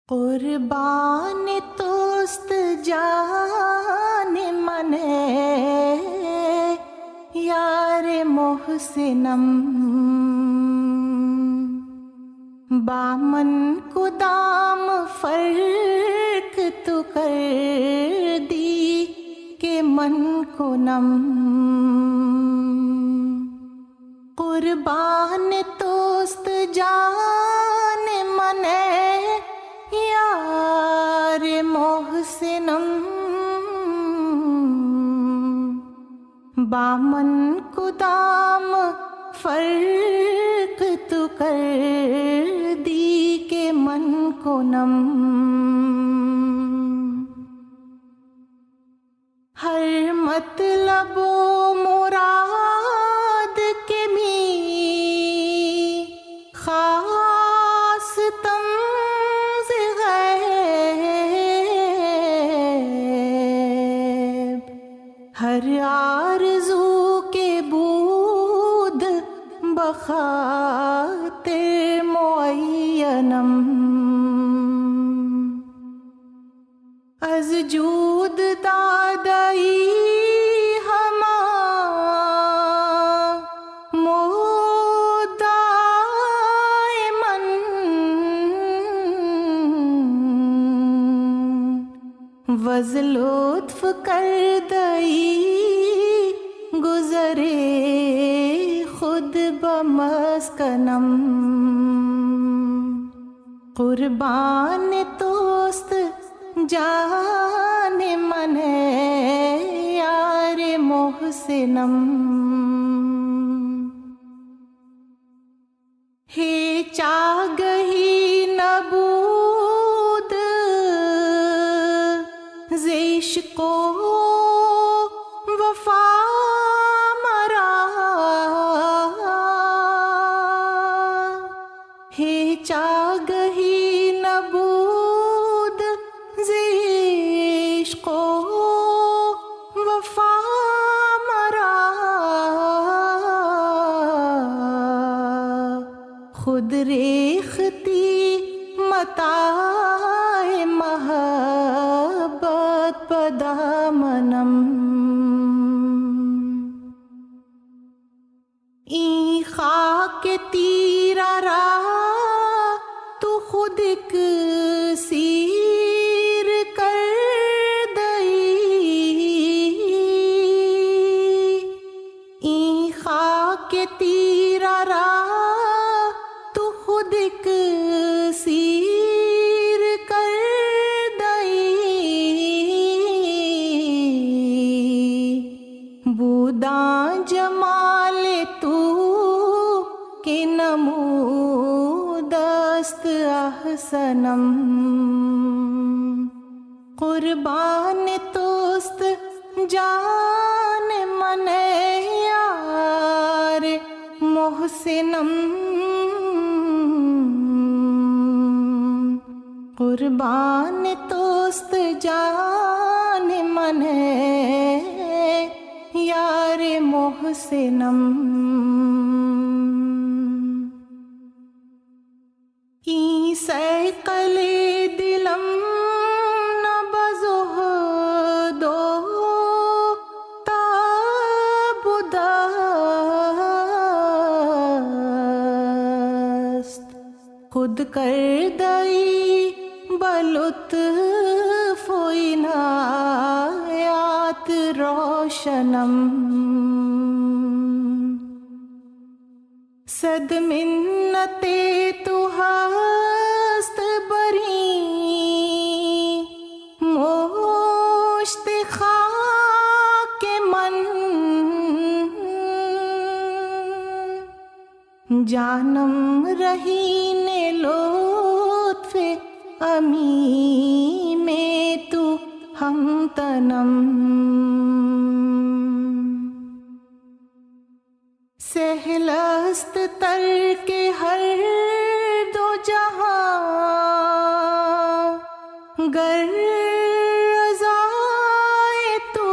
قربان توست جان من یار محسنم، بامن کو دام فرق تو کر دی کہ من کو نم، قربان توست جان من یار محسنم، بامن کو دام فرق تو کر دی کہ من کو نم، ہر مطلب و مراد کے بھی خاص تمز غیب، ہر آرزو کے بود بخاطر معینم، از جود دادائی ہما مودائے من، وز لطف کردئی گزرے خود بمسکنم، قربان توست جان من یار محسنم، ہے چاگہی نبود عشق و وفا مرا، ہے چاگہی نبود عشق و وفا مرا، خود ریختی متاع محبت بدامنم، این خاک تیرا را تو خود سیر کر دئی، این خاک تیرا را تو خود سیر کر دئی، بوداں جمال تو کہ نمودست احسنم، قربان توست جان من یار محسنم، قربان توست جان من یار محسنم، این سیقل دلم نہ بزہد و تعبدست، خود کردئی بلطف و عنایات روشنم، صد منت تو ہست بری مشت خاک من، جانم رہین لطف امی میں تو ہم تنم، سہلست ترک ہر دو جہاں گر رضائے تو،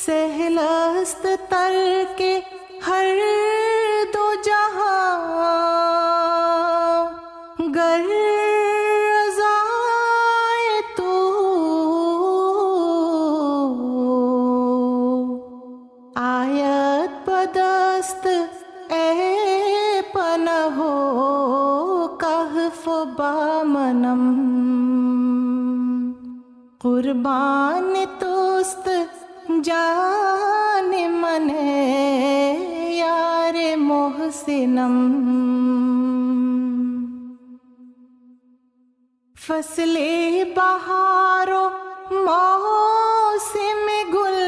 سہلست ترک ہر دو جہاں بامنم قربان توست جان من یار محسنم فصل بہار و موسم گل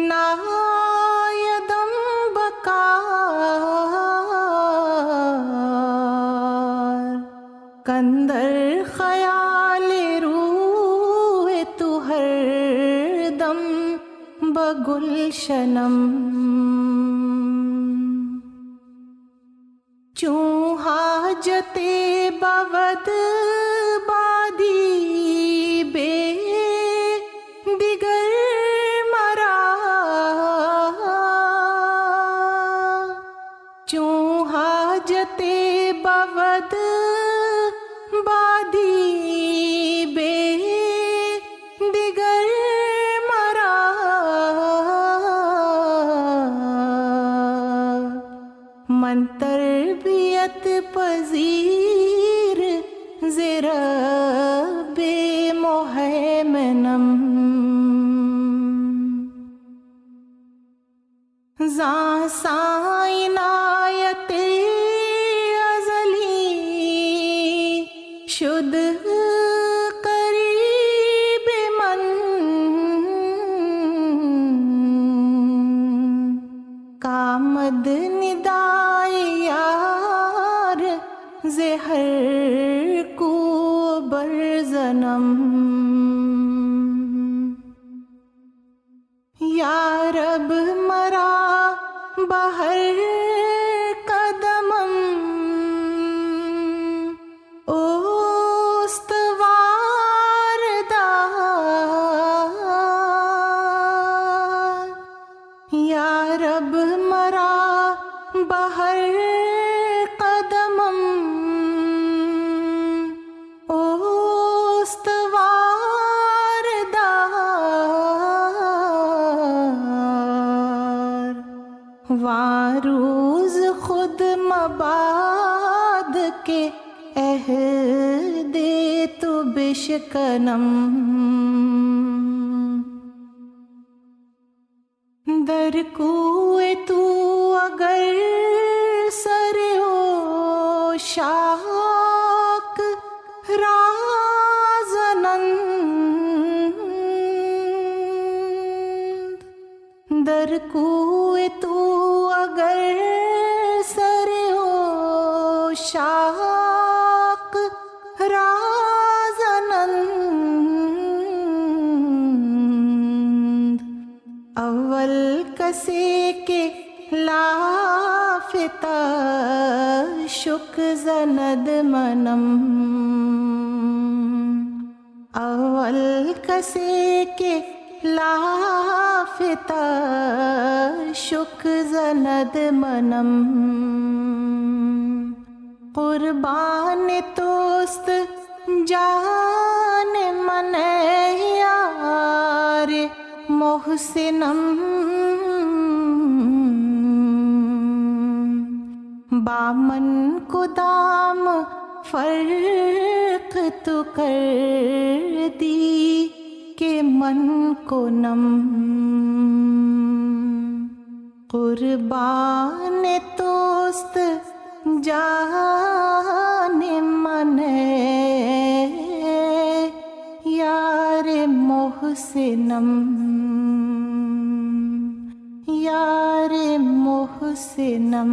نایدم بکار کندر خیال روح تو ہر دم بگلشنم چوں حاجت بود بادی بے دیگر مرا چوں حاجت بود بادی بے دیگر مرا من تربیت پذیر رب محیمنم زاں سائیں عنایت ازلی شد قریب من کامد ندائے یار زہر کو برزنم یا رب مرا بہر قدمم استوار دار یا رب مرا بہر قدمم استوار دار واروز خود مباد کے عہد تو بشکنم در کوئے تو اگر سر ہو شاک رازنند در کوئے تو اگر سر ہو شاک رازنند اول کسے کے لافتہ شک زند منم اول کسے کے لافتہ شک زند منم قربان توست جان من یار محسنم بامن کو دام فرق تو کر دی کہ من کو نم قربان توست جان من یار محسنم یار محسنم